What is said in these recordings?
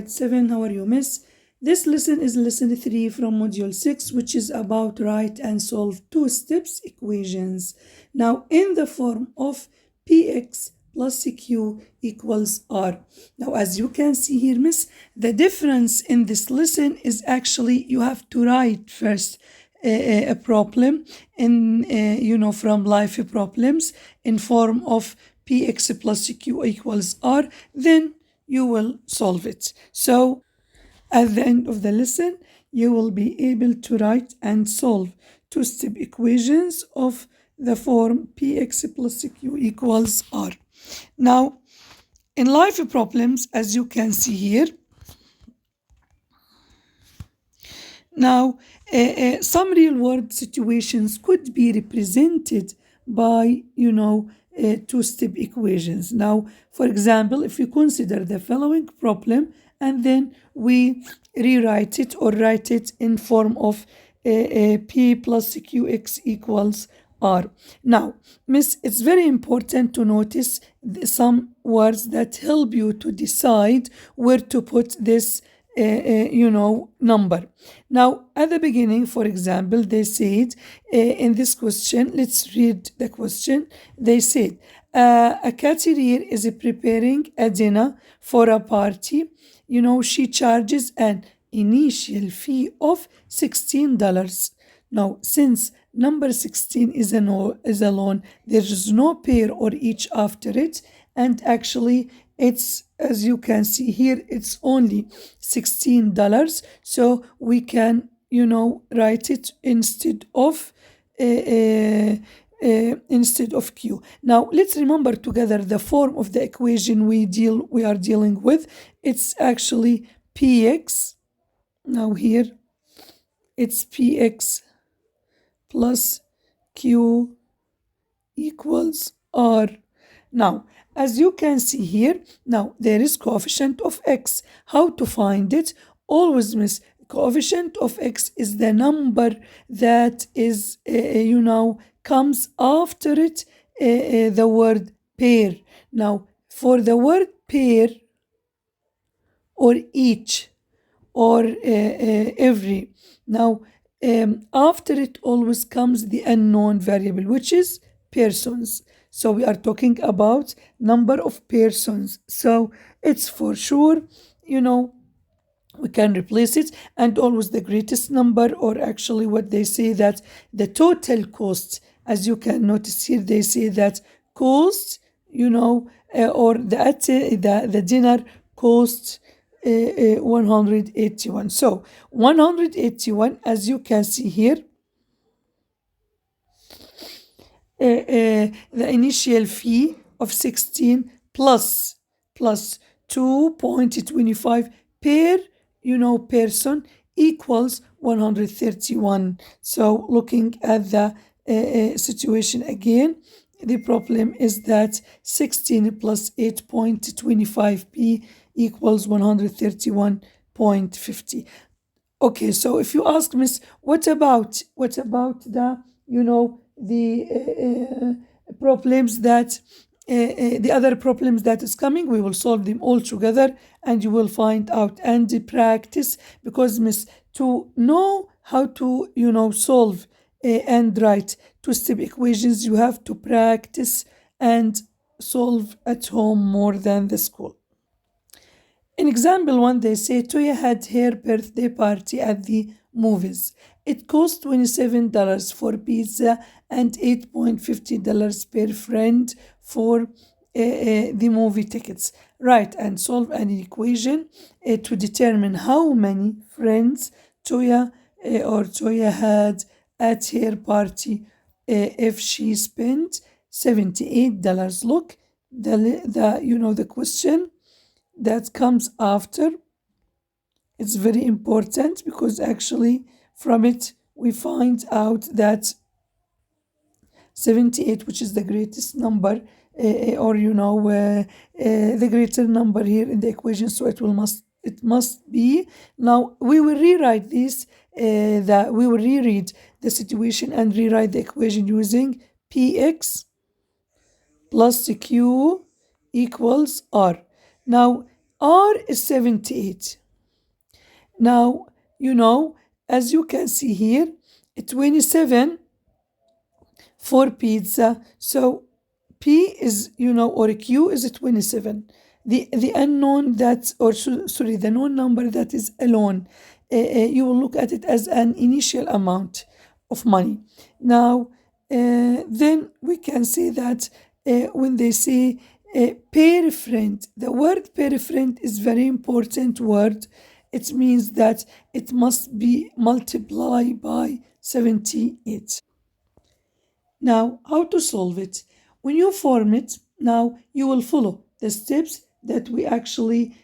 7. How are you, miss? This lesson is lesson 3 from module 6, which is about write and solve two steps equations. Now, in the form of px plus q equals r. Now, as you can see here, miss, the difference in this lesson is actually you have to write first a problem in, from life problems in form of px plus q equals r. Then you will solve it. So at the end of the lesson, you will be able to write and solve two-step equations of the form px plus q equals r. Now, in life problems, as you can see here, now some real-world situations could be represented by, two-step equations. Now, for example, if you consider the following problem and then we rewrite it or write it in form of p plus qx equals r. Now, miss, it's very important to notice some words that help you to decide where to put this number. Now, at the beginning, for example, they said in this question, let's read the question. They said, a caterer is preparing a dinner for a party. She charges an initial fee of $16. Now, since number 16 is a loan, there is no pair or each after it, and actually it's, as you can see here, it's only $16. So we can, write it instead of q. Now let's remember together the form of the equation we are dealing with. It's actually px. Now here it's px plus q equals r. Now, as you can see here, now there is coefficient of x. How to find it? Always, miss, coefficient of x is the number that is, comes after it, the word pair. Now, for the word pair or each or every, now after it always comes the unknown variable, which is persons. So we are talking about number of persons. So it's for sure, we can replace it, and always the greatest number, or actually what they say that the total cost, as you can notice here, they say that cost, or the dinner cost 181. So 181, as you can see here, the initial fee of 16 plus 2.25 per person equals 131. So looking at the situation again, the problem is that 16 plus 8.25p equals 131.50. Okay, so if you ask, miss, what about the the problems that the other problems that is coming, we will solve them all together and you will find out and practice, because, miss, to know how to solve and write two-step equations, you have to practice and solve at home more than the school. In example 1, they say Toya had her birthday party at the movies. It cost $27 for pizza and $8.50 per friend for the movie tickets. Write and solve an equation to determine how many friends Toya had at her party if she spent $78. Look, the question that comes after, it's very important, because actually from it we find out that 78, which is the greatest number, or the greater number here in the equation, so it must be. Now we will rewrite this, we will reread the situation and rewrite the equation using px plus q equals r. Now R is 78. Now, as you can see here, 27 for pizza. So P is, or Q is 27. The unknown the known number that is alone, you will look at it as an initial amount of money. Now, then we can say that when they say per friend, the word per friend is very important word. It means that it must be multiplied by 78. Now, how to solve it? When you form it, now you will follow the steps that we actually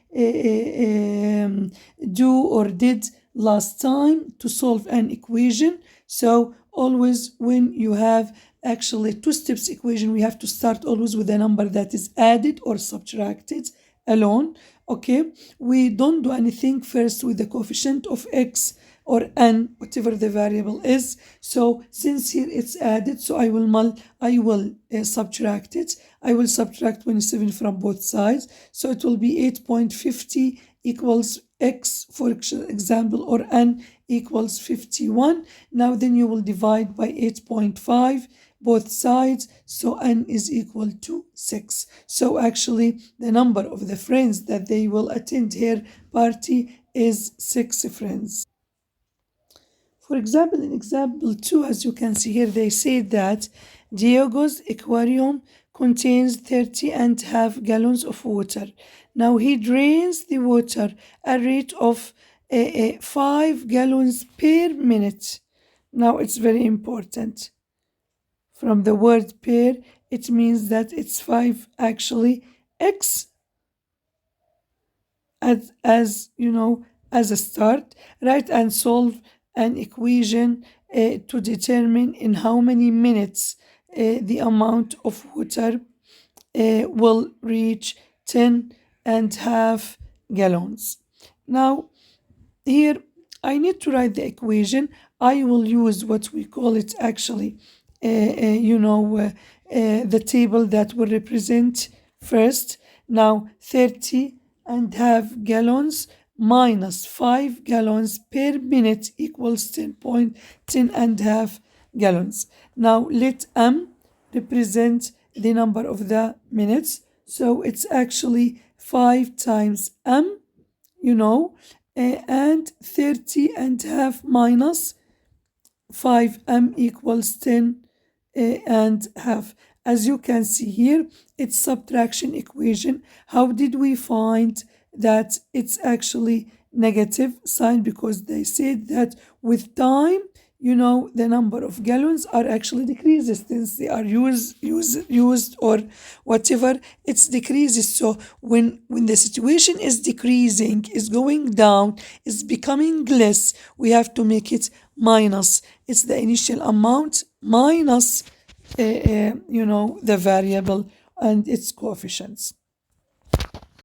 do or did last time to solve an equation. So always when you have actually two steps equation, we have to start always with a number that is added or subtracted alone. Okay, we don't do anything first with the coefficient of x or n, whatever the variable is. So since here it's added, so I will subtract it. I will subtract 27 from both sides. So it will be 8.50 equals x, for example, or n equals 51. Now then you will divide by 8.5 both sides, so n is equal to 6. So actually the number of the friends that they will attend her party is 6 friends. For example, in example 2, as you can see here, they say that Diego's aquarium contains 30.5 gallons of water. Now he drains the water at a rate of 5 gallons per minute. Now it's very important. From the word per, it means that it's 5 actually. X as as a start, write and solve an equation to determine in how many minutes the amount of water will reach 10.5 gallons. Now here I need to write the equation. I will use what we call it actually the table that will represent first. Now 30.5 gallons minus 5 gallons per minute equals 10.5 gallons. Now let m represent the number of the minutes. So it's actually 5 times m, and 30.5 minus 5m equals 10.5. As you can see here, it's subtraction equation. How did we find that it's actually negative sign? Because they said that with time, the number of gallons are actually decreases since they are used or whatever, it's decreases. So when the situation is decreasing, is going down, is becoming less, we have to make it minus. It's the initial amount minus the variable and its coefficients.